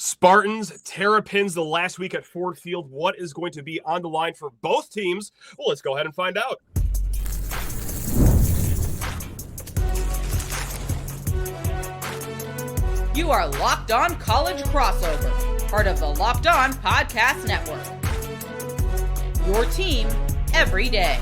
Spartans, Terrapins the last week at Ford Field. What is going to be on the line for both teams? Well, let's go ahead and find out. You are Locked On College Crossover, part of the Locked On Podcast Network. Your team every day.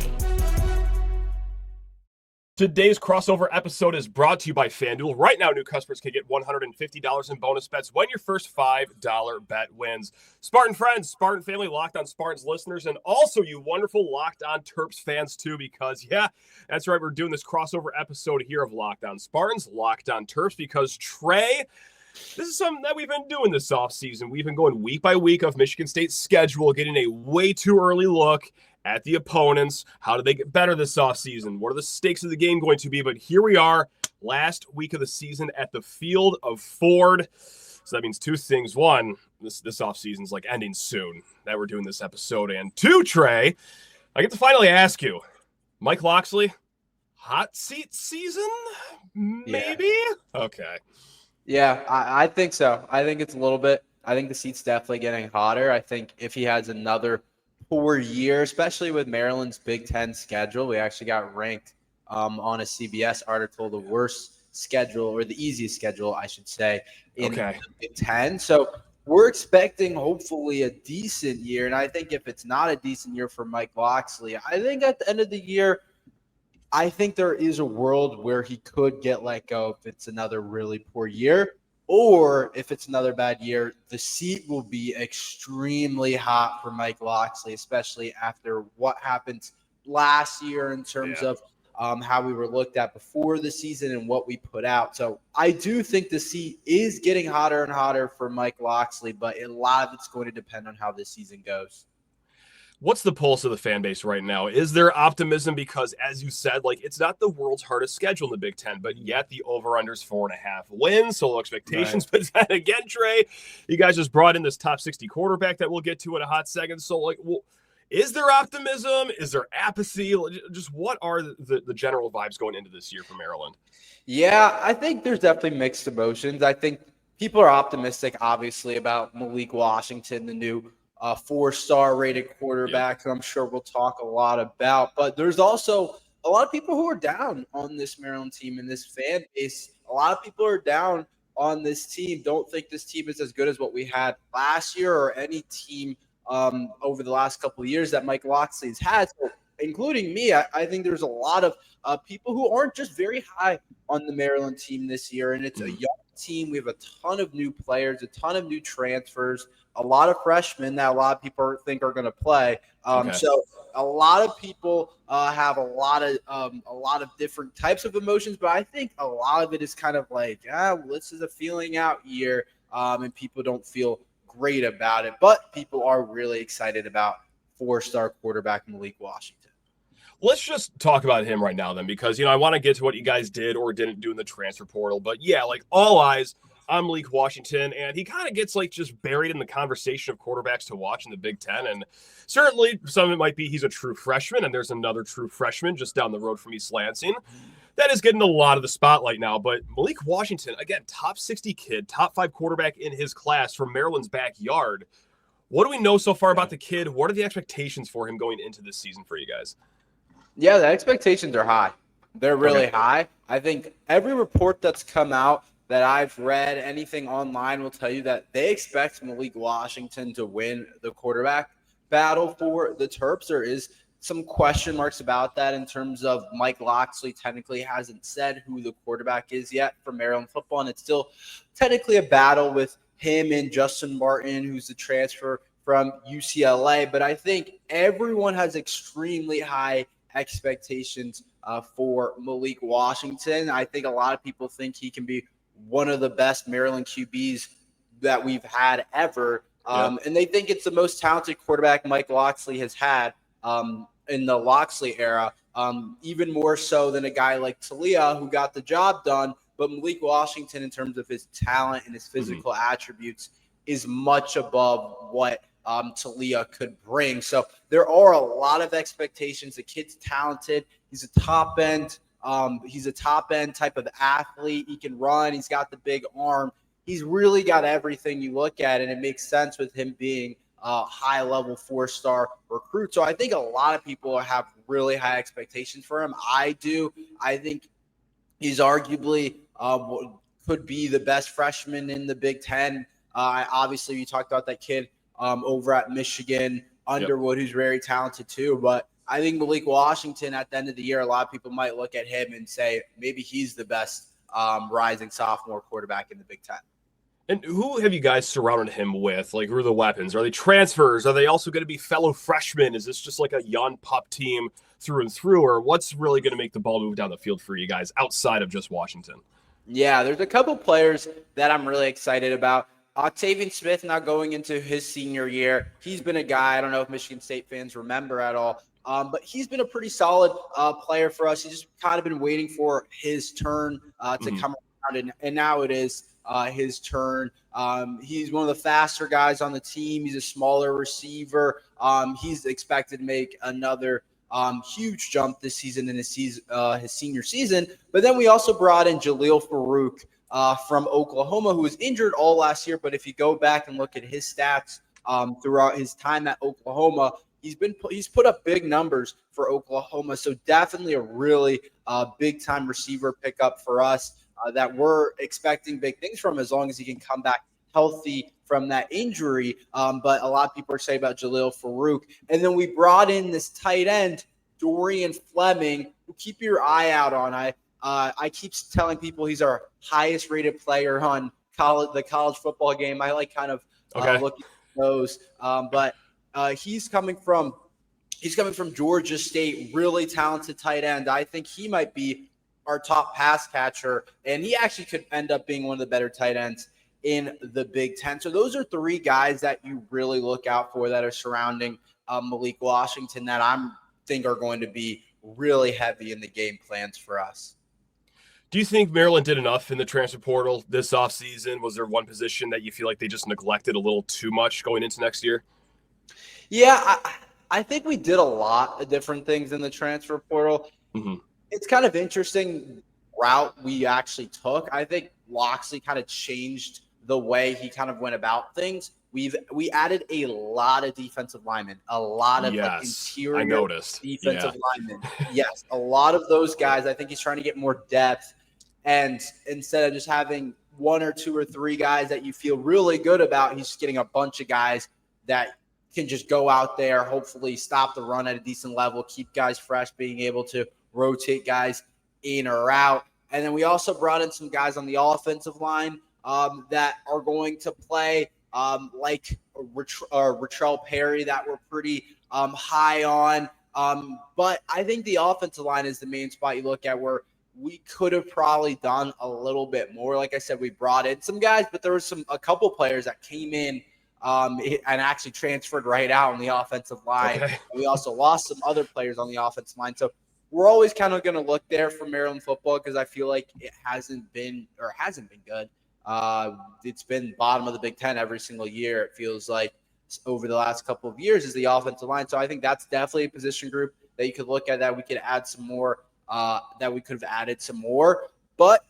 Today's crossover episode is brought to you by FanDuel. Right now, new customers can get $150 in bonus bets when your first $5 bet wins. Spartan friends, Spartan family, Locked On Spartans listeners, and also you wonderful Locked On Terps fans too, because yeah, that's right, we're doing this crossover episode here of Locked On Spartans, Locked On Terps, because Tre, this is something that we've been doing this offseason. We've been going week by week of Michigan State's schedule, getting a way too early look at the opponents. How do they get better this offseason? What are the stakes of the game going to be? But here we are, last week of the season at the Field of Ford. So that means two things. One, this offseason is like ending soon that we're doing this episode. And two, Tre, I get to finally ask you, Mike Locksley, hot seat season? Maybe? Yeah. Okay. Yeah, I think so. I think it's a little bit. I think the seat's definitely getting hotter. I think if he has another poor year, especially with Maryland's Big Ten schedule, we actually got ranked on a CBS article the worst schedule, or the easiest schedule, I should say, in the Big Ten. So we're expecting hopefully a decent year. And I think if it's not a decent year for Mike Locksley, I think at the end of the year, I think there is a world where he could get let go if it's another really poor year, or if it's another bad year. The seat will be extremely hot for Mike Locksley, especially after what happened last year in terms of how we were looked at before the season and what we put out. So I do think the seat is getting hotter and hotter for Mike Locksley, but a lot of it's going to depend on how this season goes. What's the pulse of the fan base right now? Is there optimism? Because as you said, like, it's not the world's hardest schedule in the Big Ten, but yet the over-under's 4.5 wins, so low expectations. Right. But then again, Tre, you guys just brought in this top 60 quarterback that we'll get to in a hot second. So, like, well, is there optimism? Is there apathy? Just what are the general vibes going into this year for Maryland? Yeah, I think there's definitely mixed emotions. I think people are optimistic, obviously, about Malik Washington, the new four-star rated quarterback, who I'm sure we'll talk a lot about. But there's also a lot of people who are down on this Maryland team and this fan base. A lot of people are down on this team, don't think this team is as good as what we had last year or any team over the last couple of years that Mike Locksley's had. So, including me, I think there's a lot of people who aren't just very high on the Maryland team this year. And it's a young team. We have a ton of new players, a ton of new transfers, a lot of freshmen that a lot of people think are going to play. So a lot of people have a lot of different types of emotions, but I think a lot of it is kind of like, this is a feeling out year, and people don't feel great about it. But people are really excited about four-star quarterback Malik Washington. Let's just talk about him right now then, because, I want to get to what you guys did or didn't do in the transfer portal. But yeah, like, all eyes on Malik Washington, and he kind of gets like just buried in the conversation of quarterbacks to watch in the Big Ten. And certainly some of it might be he's a true freshman, and there's another true freshman just down the road from East Lansing that is getting a lot of the spotlight now. But Malik Washington, again, top 60 kid, top 5 quarterback in his class from Maryland's backyard. What do we know so far about the kid? What are the expectations for him going into this season for you guys? Yeah, the expectations are high. They're really high. I think every report that's come out that I've read, anything online, will tell you that they expect Malik Washington to win the quarterback battle for the Terps. There is some question marks about that in terms of Mike Locksley technically hasn't said who the quarterback is yet for Maryland football, and it's still technically a battle with him and Justin Martin, who's the transfer from UCLA. But I think everyone has extremely high expectations for Malik Washington. I think a lot of people think he can be one of the best Maryland QBs that we've had ever. And they think it's the most talented quarterback Mike Locksley has had in the Locksley era, even more so than a guy like Talia, who got the job done. But Malik Washington, in terms of his talent and his physical attributes, is much above what Talia could bring. So there are a lot of expectations. The kid's talented. He's a top end type of athlete. He can run. He's got the big arm. he's really got everything you look at, and it makes sense with him being a high-level 4-star recruit. So I think a lot of people have really high expectations for him. I do. I think he's arguably could be the best freshman in the Big Ten. Obviously, you talked about that kid over at Michigan, Underwood, who's very talented too. But I think Malik Washington, at the end of the year, a lot of people might look at him and say maybe he's the best rising sophomore quarterback in the Big Ten. And who have you guys surrounded him with? Like, who are the weapons? Are they transfers? Are they also going to be fellow freshmen? Is this just like a young pup team through and through? Or what's really going to make the ball move down the field for you guys outside of just Washington? Yeah, there's a couple players that I'm really excited about. Octavian Smith now going into his senior year. He's been a guy, I don't know if Michigan State fans remember at all, but he's been a pretty solid player for us. He's just kind of been waiting for his turn to come around, and now it is his turn. He's one of the faster guys on the team. He's a smaller receiver. He's expected to make another huge jump this season in his senior season. But then we also brought in Jaleel Farouk from Oklahoma, who was injured all last year. But if you go back and look at his stats throughout his time at Oklahoma, he's put up big numbers for Oklahoma. So definitely a really big time receiver pickup for us that we're expecting big things from, as long as he can come back healthy from that injury. But a lot of people are saying about Jaleel Farouk. And then we brought in this tight end, Dorian Fleming, who keep your eye out on. I keep telling people he's our highest rated player on the college football game. I like kind of looking at those. But he's coming from Georgia State, really talented tight end. I think he might be our top pass catcher, and he actually could end up being one of the better tight ends in the Big Ten. So those are three guys that you really look out for that are surrounding Malik Washington that I think are going to be really heavy in the game plans for us. Do you think Maryland did enough in the transfer portal this offseason? Was there one position that you feel like they just neglected a little too much going into next year? Yeah, I think we did a lot of different things in the transfer portal. Mm-hmm. It's kind of interesting route we actually took. I think Loxley kind of changed the way he kind of went about things. We added a lot of defensive linemen, a lot of interior defensive linemen. Yes, a lot of those guys. I think he's trying to get more depth, and instead of just having one or two or three guys that you feel really good about, he's getting a bunch of guys that can just go out there, hopefully stop the run at a decent level, keep guys fresh, being able to rotate guys in or out. And then we also brought in some guys on the offensive line that are going to play, like Ratrell Perry, that we're pretty high on. But I think the offensive line is the main spot you look at, where we could have probably done a little bit more. Like I said, we brought in some guys, but there was a couple players that came in and actually transferred right out on the offensive line. Okay. We also lost some other players on the offensive line. So we're always kind of going to look there for Maryland football, because I feel like it hasn't been good. It's been bottom of the Big Ten every single year. It feels like over the last couple of years is the offensive line. So I think that's definitely a position group that you could look at, that we could add some more, that we could have added some more. But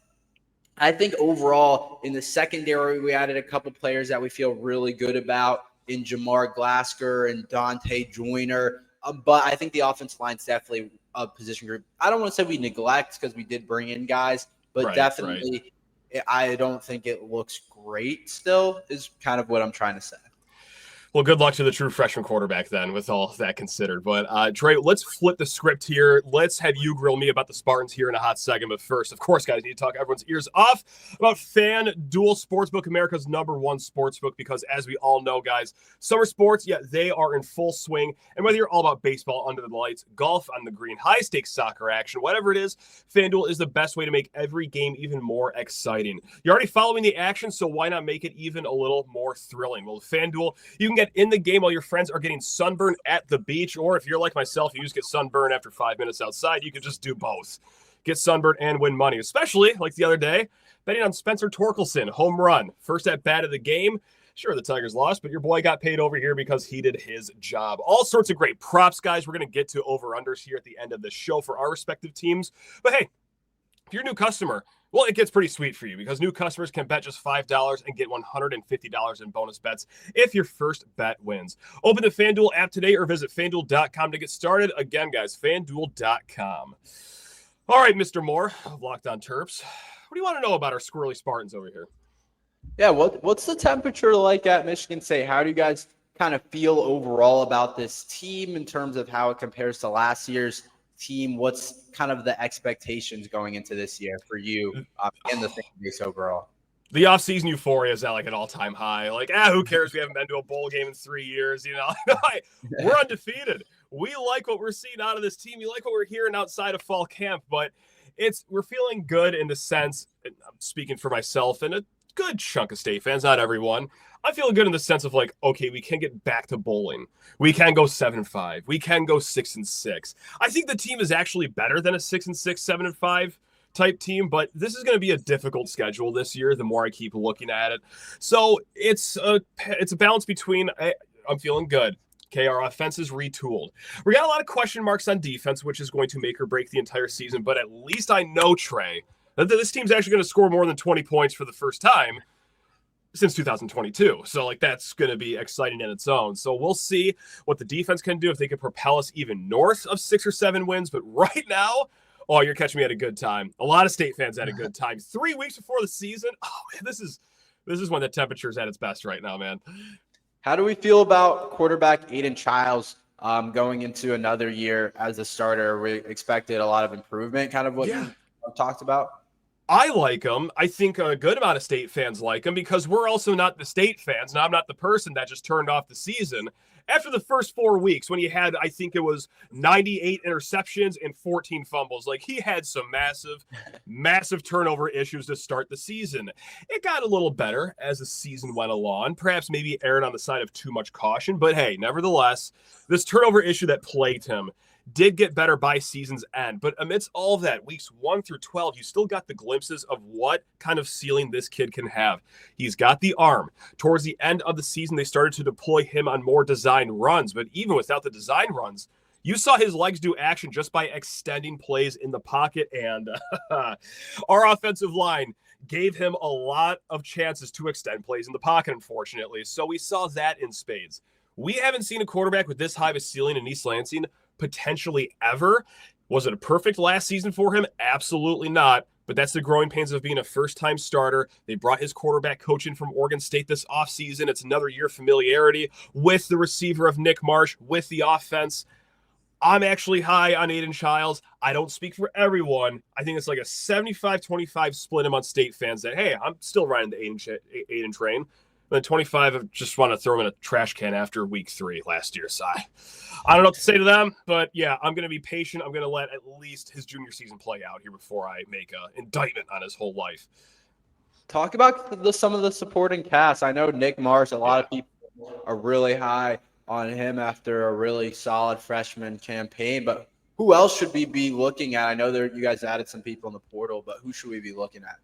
I think overall in the secondary, we added a couple players that we feel really good about in Jamar Glasker and Dante Joyner. But I think the offensive line is definitely a position group. I don't want to say we neglect, because we did bring in guys, but definitely I don't think it looks great still, is kind of what I'm trying to say. Well, good luck to the true freshman quarterback then, with all that considered. But Tre, let's flip the script here. Let's have you grill me about the Spartans here in a hot second. But first, of course, guys, need to talk everyone's ears off about FanDuel Sportsbook, America's #1 sportsbook, because as we all know, guys, summer sports, they are in full swing. And whether you're all about baseball under the lights, golf on the green, high-stakes soccer action, whatever it is, FanDuel is the best way to make every game even more exciting. You're already following the action, so why not make it even a little more thrilling? Well, with FanDuel, you can get in the game while your friends are getting sunburned at the beach, or if you're like myself, you just get sunburned after 5 minutes outside, you can just do both. Get sunburned and win money, especially like the other day, betting on Spencer Torkelson, home run, first at bat of the game. Sure, the Tigers lost, but your boy got paid over here because he did his job. All sorts of great props, guys. We're going to get to over-unders here at the end of the show for our respective teams. But hey, if you're a new customer, Well, it gets pretty sweet for you because new customers can bet just $5 and get $150 in bonus bets if your first bet wins. Open the FanDuel app today or visit FanDuel.com to get started. Again, guys, FanDuel.com. All right, Mr. Moore of Locked On Terps. What do you want to know about our squirrely Spartans over here? Yeah, what's the temperature like at Michigan State? How do you guys kind of feel overall about this team in terms of how it compares to last year's team? What's kind of the expectations going into this year for you and the fan base overall? The offseason euphoria is at like an all-time high. Like, who cares? We haven't been to a bowl game in 3 years. You know, we're undefeated. We like what we're seeing out of this team. We like what we're hearing outside of fall camp, but we're feeling good in the sense, and I'm speaking for myself and a good chunk of State fans, not everyone. I'm feeling good in the sense of like, okay, we can get back to bowling. We can go 7-5. We can go 6-6. I think the team is actually better than a 6-6, 7-5 type team, but this is going to be a difficult schedule this year. The more I keep looking at it, so it's a balance between. I'm feeling good. Okay, our offense is retooled. We got a lot of question marks on defense, which is going to make or break the entire season. But at least I know, Trey, that this team's actually going to score more than 20 points for the first time since 2022. So, like, that's going to be exciting in its own. So we'll see what the defense can do, if they can propel us even north of 6 or 7 wins. But right now, oh, you're catching me at a good time. A lot of State fans had a good time. 3 weeks before the season. Oh, man, this is when the temperature is at its best right now, man. How do we feel about quarterback Aiden Childs going into another year as a starter? We expected a lot of improvement, kind of what you talked about. I like him. I think a good amount of State fans like him because we're also not the State fans. Now, I'm not the person that just turned off the season after the first 4 weeks when he had, I think it was 98 interceptions and 14 fumbles. Like, he had some massive turnover issues to start the season. It got a little better as the season went along, perhaps maybe erring on the side of too much caution. But hey, nevertheless, this turnover issue that plagued him did get better by season's end. But amidst all of that, weeks 1 through 12, you still got the glimpses of what kind of ceiling this kid can have. He's got the arm. Towards the end of the season, they started to deploy him on more design runs. But even without the design runs, you saw his legs do action just by extending plays in the pocket. And our offensive line gave him a lot of chances to extend plays in the pocket, unfortunately. So we saw that in spades. We haven't seen a quarterback with this high of a ceiling in East Lansing potentially ever. Was it a perfect last season for him? Absolutely not. But that's the growing pains of being a first-time starter. They brought his quarterback coach in from Oregon State this offseason. It's another year of familiarity with the receiver of Nick Marsh, with the offense. I'm actually high on Aiden Childs. I don't speak for everyone. I think it's like a 75-25 split among State fans that, hey, I'm still riding the Aiden train. And then 25, I just want to throw him in a trash can after week 3 last year. So I don't know what to say to them, but yeah, I'm going to be patient. I'm going to let at least his junior season play out here before I make an indictment on his whole life. Talk about some of the supporting cast. I know Nick Marsh, a lot of people are really high on him after a really solid freshman campaign, but who else should we be looking at? I know you guys added some people in the portal, but who should we be looking at?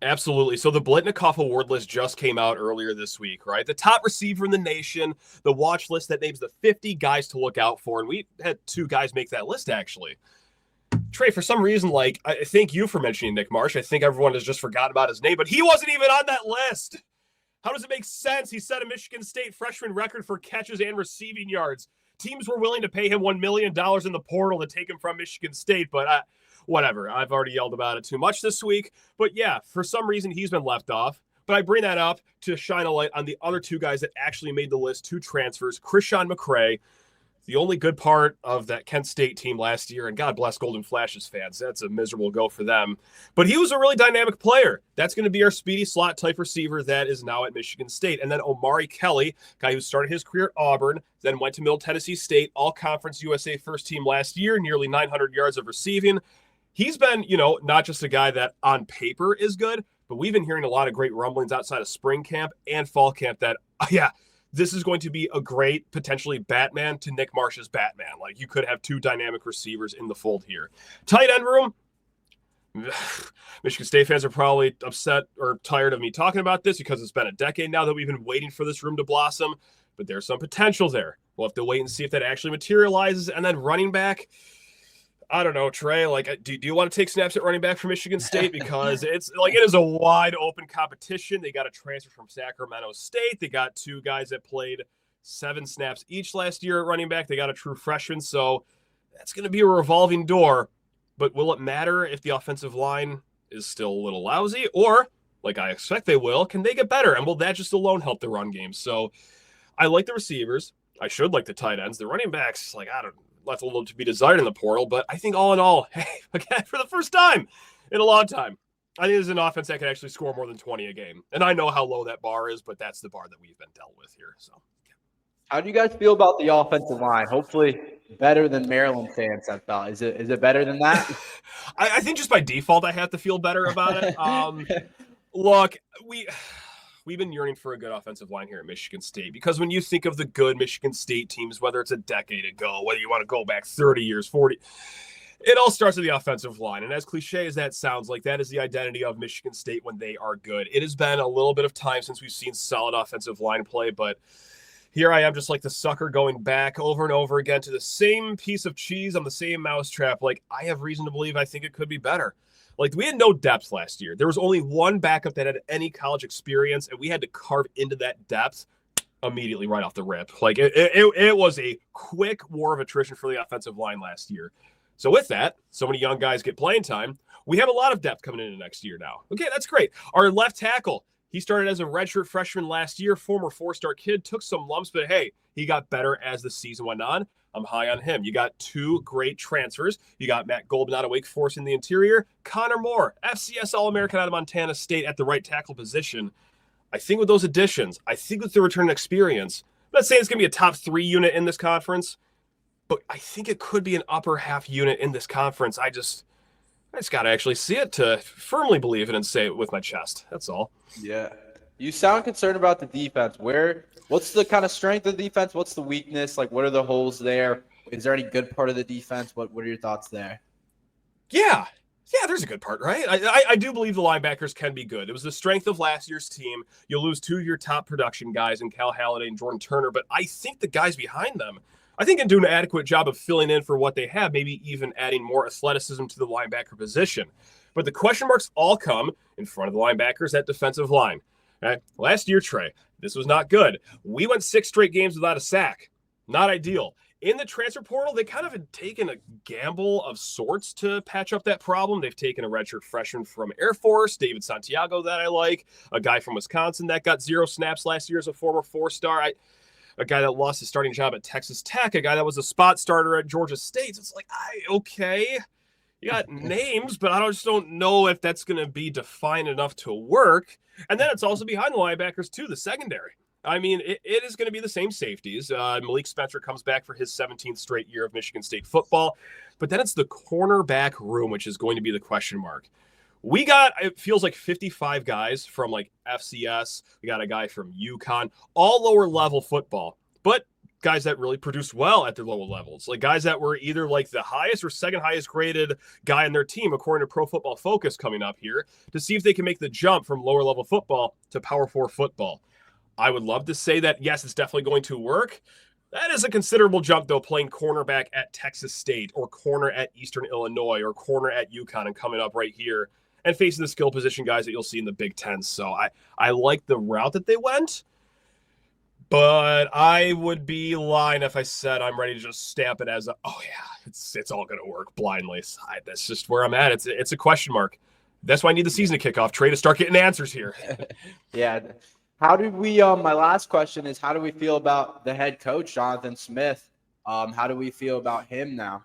Absolutely. So the Blitnikoff award list just came out earlier this week, right? The top receiver in the nation, the watch list that names the 50 guys to look out for. And we had 2 guys make that list, actually. Trey, for some reason, like, I thank you for mentioning Nick Marsh. I think everyone has just forgotten about his name, but he wasn't even on that list. How does it make sense? He set a Michigan State freshman record for catches and receiving yards. Teams were willing to pay him $1 million in the portal to take him from Michigan State, but whatever. I've already yelled about it too much this week. But yeah, for some reason, he's been left off. But I bring that up to shine a light on the other 2 guys that actually made the list, 2 transfers. Christian McCray, the only good part of that Kent State team last year, and God bless Golden Flashes fans. That's a miserable go for them. But he was a really dynamic player. That's going to be our speedy slot type receiver that is now at Michigan State. And then Omari Kelly, guy who started his career at Auburn, then went to Middle Tennessee State, All-Conference USA first team last year, nearly 900 yards of receiving. He's been, not just a guy that on paper is good, but we've been hearing a lot of great rumblings outside of spring camp and fall camp that, this is going to be a great, potentially Batman to Nick Marsh's Batman. Like, you could have 2 dynamic receivers in the fold here. Tight end room. Michigan State fans are probably upset or tired of me talking about this because it's been a decade now that we've been waiting for this room to blossom, but there's some potential there. We'll have to wait and see if that actually materializes. And then running back, I don't know, Trey. Like, do you want to take snaps at running back for Michigan State? Because it's like it is a wide open competition. They got a transfer from Sacramento State. They got two guys that played 7 snaps each last year at running back. They got a true freshman, so that's going to be a revolving door. But will it matter if the offensive line is still a little lousy, or like I expect they will? Can they get better, and will that just alone help the run game? So I like the receivers. I should like the tight ends. The running backs, like I don't. Left a little to be desired in the portal, but I think all in all, hey, again, for the first time in a long time, I think there's an offense that can actually score more than 20 a game. And I know how low that bar is, but that's the bar that we've been dealt with here. So, how do you guys feel about the offensive line? Hopefully better than Maryland fans have felt. Is it better than that? I think just by default, I have to feel better about it. Look, we've been yearning for a good offensive line here at Michigan State, because when you think of the good Michigan State teams, whether it's a decade ago, whether you want to go back 30 years, 40, it all starts with the offensive line. And as cliche as that sounds, like that is the identity of Michigan State when they are good. It has been a little bit of time since we've seen solid offensive line play, but here I am just like the sucker going back over and over again to the same piece of cheese on the same mousetrap. Like I have reason to believe I think it could be better. Like, we had no depth last year. There was only one backup that had any college experience, and we had to carve into that depth immediately right off the rip. Like, it was a quick war of attrition for the offensive line last year. So with that, so many young guys get playing time. We have a lot of depth coming into next year now. Okay, that's great. Our left tackle, he started as a redshirt freshman last year, former 4-star kid, took some lumps, but hey, he got better as the season went on. I'm high on him. You got 2 great transfers. You got Matt Goldman out of Wake Forest in the interior. Connor Moore, FCS All-American out of Montana State at the right tackle position. I think with those additions, I think with the return experience, I'm not saying it's going to be a top 3 unit in this conference, but I think it could be an upper half unit in this conference. I just got to actually see it to firmly believe it and say it with my chest. That's all. Yeah. You sound concerned about the defense. What's the kind of strength of the defense? What's the weakness? Like, what are the holes there? Is there any good part of the defense? What are your thoughts there? Yeah, there's a good part, right? I do believe the linebackers can be good. It was the strength of last year's team. You'll lose 2 of your top production guys in Cal Halliday and Jordan Turner, but I think the guys behind them, I think, can do an adequate job of filling in for what they have, maybe even adding more athleticism to the linebacker position. But the question marks all come in front of the linebackers at defensive line. Right? Last year, Trey, this was not good. We went 6 straight games without a sack. Not ideal. In the transfer portal, they kind of had taken a gamble of sorts to patch up that problem. They've taken a redshirt freshman from Air Force, David Santiago, that I like, a guy from Wisconsin that got 0 snaps last year as a former 4-star, a guy that lost his starting job at Texas Tech, a guy that was a spot starter at Georgia State. It's like, okay, you got names, but I just don't know if that's going to be defined enough to work. And then it's also behind the linebackers, too, the secondary. I mean, it is going to be the same safeties. Malik Spencer comes back for his 17th straight year of Michigan State football. But then it's the cornerback room, which is going to be the question mark. We got, it feels like 55 guys from like FCS. We got a guy from UConn, all lower level football, but guys that really produced well at their lower levels, like guys that were either like the highest or second highest graded guy in their team, according to Pro Football Focus, coming up here to see if they can make the jump from lower level football to Power 4 football. I would love to say that, yes, it's definitely going to work. That is a considerable jump, though, playing cornerback at Texas State or corner at Eastern Illinois or corner at UConn and coming up right here and facing the skill position guys that you'll see in the Big Ten. So I like the route that they went, but I would be lying if I said I'm ready to just stamp it as it's all going to work blindly. That's just where I'm at. It's a question mark. That's why I need the season to kick off, Trey, to start getting answers here. Yeah. How do we my last question is, how do we feel about the head coach, Jonathan Smith? How do we feel about him now?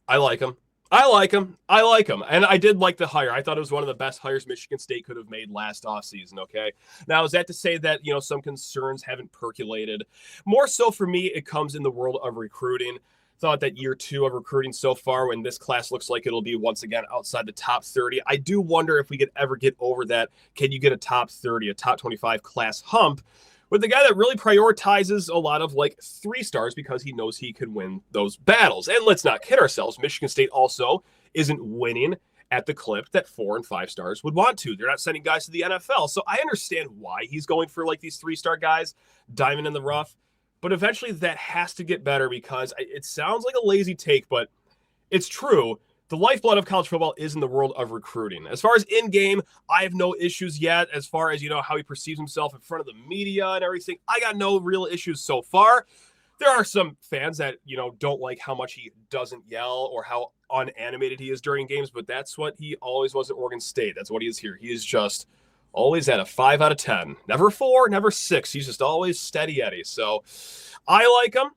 I like him. And I did like the hire. I thought it was one of the best hires Michigan State could have made last offseason, okay? Now, is that to say that, some concerns haven't percolated? More so for me, it comes in the world of recruiting. Thought that year 2 of recruiting so far, when this class looks like it'll be once again outside the top 30, I do wonder if we could ever get over that. Can you get a top 30, a top 25 class hump with the guy that really prioritizes a lot of like 3 stars because he knows he can win those battles? And let's not kid ourselves. Michigan State also isn't winning at the clip that 4 and 5 stars would want to. They're not sending guys to the NFL. So I understand why he's going for like these 3-star guys, diamond in the rough. But eventually that has to get better, because it sounds like a lazy take, but it's true. The lifeblood of college football is in the world of recruiting. As far as in-game, I have no issues yet. As far as, how he perceives himself in front of the media and everything, I got no real issues so far. There are some fans that, don't like how much he doesn't yell or how unanimated he is during games, but that's what he always was at Oregon State. That's what he is here. He is just always at a 5 out of 10. Never 4, never 6. He's just always steady Eddie. So I like him,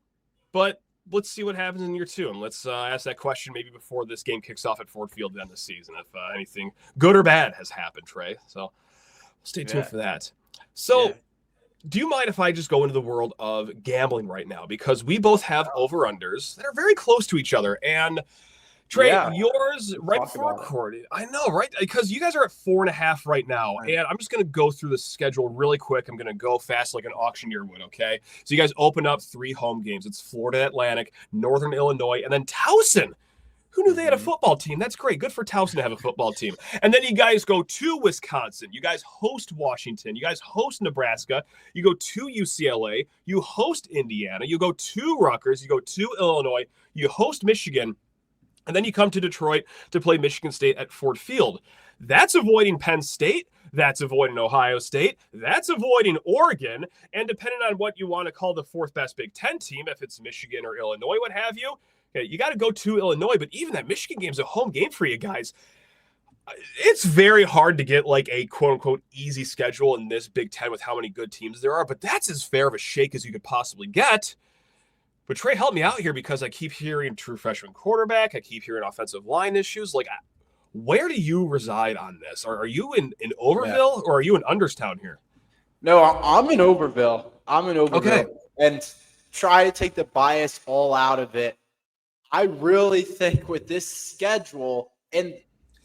but let's see what happens in year 2. And let's ask that question maybe before this game kicks off at Ford Field to end the season, if anything good or bad has happened, Trey. So stay tuned for that. So do you mind if I just go into the world of gambling right now? Because we both have over-unders that are very close to each other. And Trey, yours right before recording. I know, right? Because you guys are at 4.5 right now. And I'm just going to go through the schedule really quick. I'm going to go fast like an auctioneer would, okay? So you guys open up 3 home games. It's Florida Atlantic, Northern Illinois, and then Towson. Who knew they had a football team? That's great. Good for Towson to have a football team. And then you guys go to Wisconsin. You guys host Washington. You guys host Nebraska. You go to UCLA. You host Indiana. You go to Rutgers. You go to Illinois. You host Michigan. And then you come to Detroit to play Michigan State at Ford Field. That's avoiding Penn State. That's avoiding Ohio State. That's avoiding Oregon. And depending on what you want to call the 4th best Big Ten team, if it's Michigan or Illinois, what have you, you got to go to Illinois. But even that Michigan game is a home game for you guys. It's very hard to get like a quote-unquote easy schedule in this Big Ten with how many good teams there are. But that's as fair of a shake as you could possibly get. But Trey, help me out here because I keep hearing true freshman quarterback. I keep hearing offensive line issues. Like, where do you reside on this? Are you in Overville or are you in Understown here? No, I'm in Overville. Okay. And try to take the bias all out of it. I really think with this schedule, and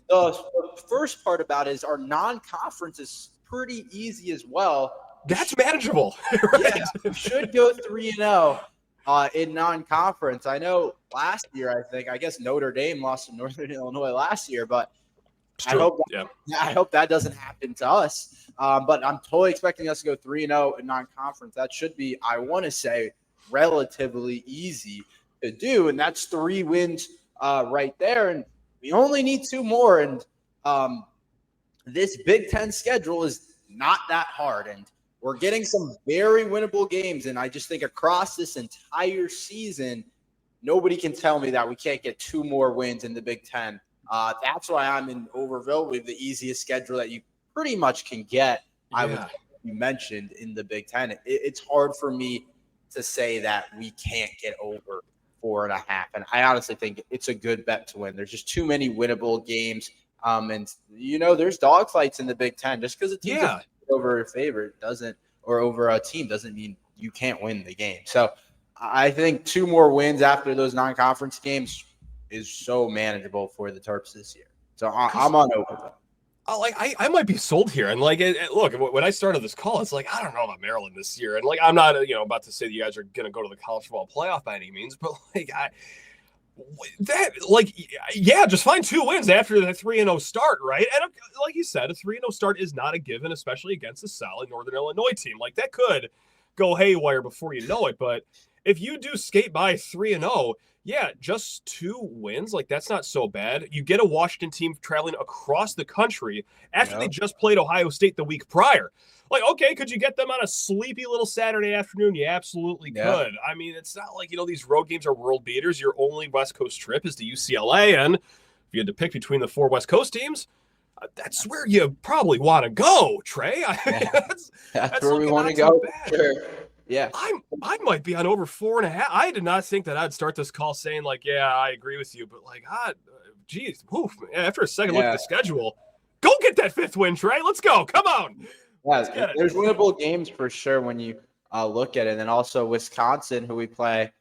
the first part about it is our non-conference is pretty easy as well. That's manageable. Right? Yeah, we should go 3-0. In non-conference. I know last year, I guess Notre Dame lost to Northern Illinois last year, but I hope that doesn't happen to us. But I'm totally expecting us to go 3-0 in non-conference. That should be, I want to say, relatively easy to do, and that's 3 wins right there. And we only need 2 more. And this Big Ten schedule is not that hard, and we're getting some very winnable games, and I just think across this entire season, nobody can tell me that we can't get 2 more wins in the Big Ten. That's why I'm in Overville. We have the easiest schedule that you pretty much can get, you mentioned, in the Big Ten. It's hard for me to say that we can't get over 4.5, and I honestly think it's a good bet to win. There's just too many winnable games, and, there's dogfights in the Big Ten. Just because a team over a favorite or over a team doesn't mean you can't win the game. So I think 2 more wins after those non-conference games is so manageable for the Terps this year. So I'm on over. I might be sold here. And look, when I started this call, it's like, I don't know about Maryland this year. And I'm not, about to say that you guys are going to go to the college football playoff by any means, but just find 2 wins after the 3-0 start, right? And like you said, a 3-0 start is not a given, especially against a solid Northern Illinois team. Like, that could go haywire before you know it. But if you do skate by 3-0, just 2 wins, like, that's not so bad. You get a Washington team traveling across the country after they just played Ohio State the week prior. Like, okay, could you get them on a sleepy little Saturday afternoon? You absolutely could. I mean, it's not like, these road games are world beaters. Your only West Coast trip is to UCLA. And if you had to pick between the 4 West Coast teams, that's where you probably want to go, Trey. That's where we want to go. Sure. Yeah. I might be on over 4.5. I did not think that I'd start this call saying, I agree with you. But, geez, after a second look at the schedule, go get that 5th win, Trey. Let's go. Come on. Yeah, there's winnable games for sure when you look at it. And also Wisconsin, who we play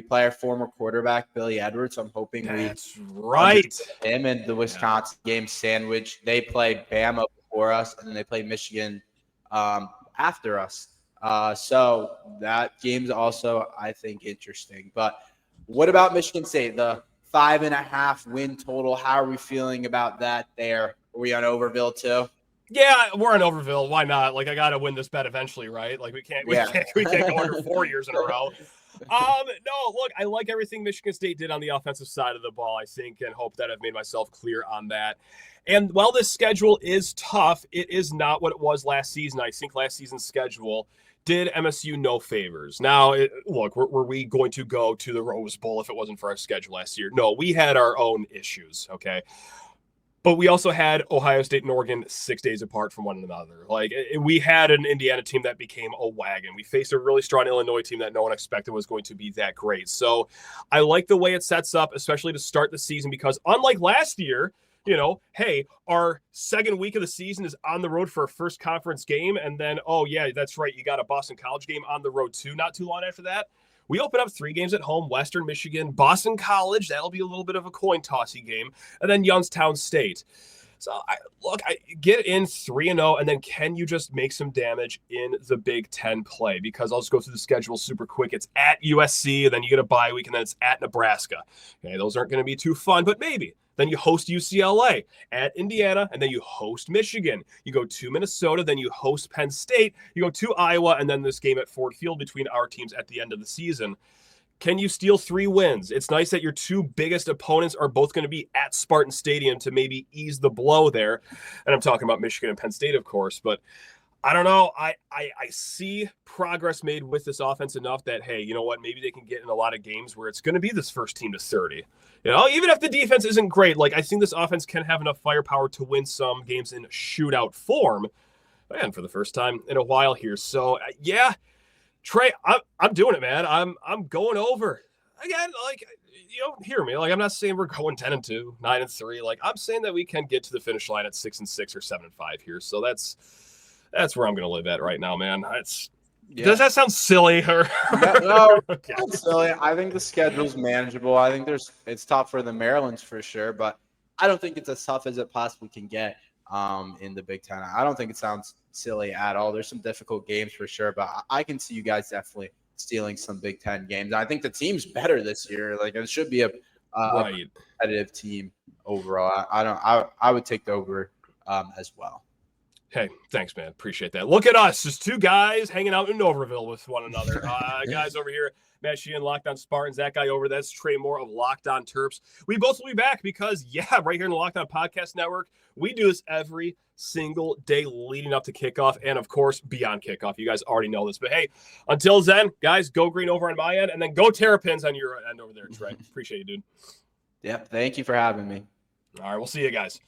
our former quarterback, Billy Edwards. I'm hoping that's right. Him and the Wisconsin game sandwich. They play Bama before us, and then they play Michigan after us. So that game's also, I think, interesting. But what about Michigan State? The 5.5 win total. How are we feeling about that there? Are we on Overville too? Yeah, we're in Overville. Why not? Like, I got to win this bet eventually, right? Like, we can't go under 4 years in a row. No, look, I like everything Michigan State did on the offensive side of the ball, I think, and hope that I've made myself clear on that. And while this schedule is tough, it is not what it was last season. I think last season's schedule did MSU no favors. Now, look, were we going to go to the Rose Bowl if it wasn't for our schedule last year? No, we had our own issues, okay? But we also had Ohio State and Oregon 6 days apart from one another. Like, we had an Indiana team that became a wagon. We faced a really strong Illinois team that no one expected was going to be that great. So I like the way it sets up, especially to start the season, because unlike last year, hey, our second week of the season is on the road for a first conference game. And then, oh, yeah, that's right, you got a Boston College game on the road too, not too long after that. We open up 3 games at home: Western Michigan, Boston College. That'll be a little bit of a coin tossy game. And then Youngstown State. So, I get in 3-0, and then can you just make some damage in the Big Ten play? Because I'll just go through the schedule super quick. It's at USC, and then you get a bye week, and then it's at Nebraska. Okay, those aren't going to be too fun, but maybe. Then you host UCLA, at Indiana, and then you host Michigan. You go to Minnesota, then you host Penn State. You go to Iowa, and then this game at Ford Field between our teams at the end of the season. Can you steal 3 wins? It's nice that your 2 biggest opponents are both going to be at Spartan Stadium to maybe ease the blow there. And I'm talking about Michigan and Penn State, of course, but I don't know. I see progress made with this offense enough that, hey, you know what? Maybe they can get in a lot of games where it's going to be this first team to 30. Even if the defense isn't great, like, I think this offense can have enough firepower to win some games in shootout form. And for the first time in a while here. So, yeah, Trey, I'm doing it, man. I'm going over. Again, like, hear me. Like, I'm not saying we're going 10-2, 9-3. Like, I'm saying that we can get to the finish line at 6-6 or 7-5 here. So that's where I'm going to live at right now, man. Does that sound silly? Or no, okay. Not silly. I think the schedule's manageable. I think it's tough for the Marylands for sure, but I don't think it's as tough as it possibly can get in the Big Ten. I don't think it sounds silly at all. There's some difficult games for sure, but I can see you guys definitely stealing some Big Ten games. I think the team's better this year. Like, it should be a competitive team overall. I would take the over as well. Hey, thanks, man. Appreciate that. Look at us, just 2 guys hanging out in Overville with one another. Guys over here, Matt Sheehan, Locked On Spartans. That guy over that's Tre Moore of Locked On Terps. We both will be back because, right here in the Locked On Podcast Network, we do this every single day leading up to kickoff and, of course, beyond kickoff. You guys already know this. But, hey, until then, guys, go green over on my end, and then go Terrapins on your end over there, Trey. Appreciate you, dude. Yep, thank you for having me. All right, we'll see you guys.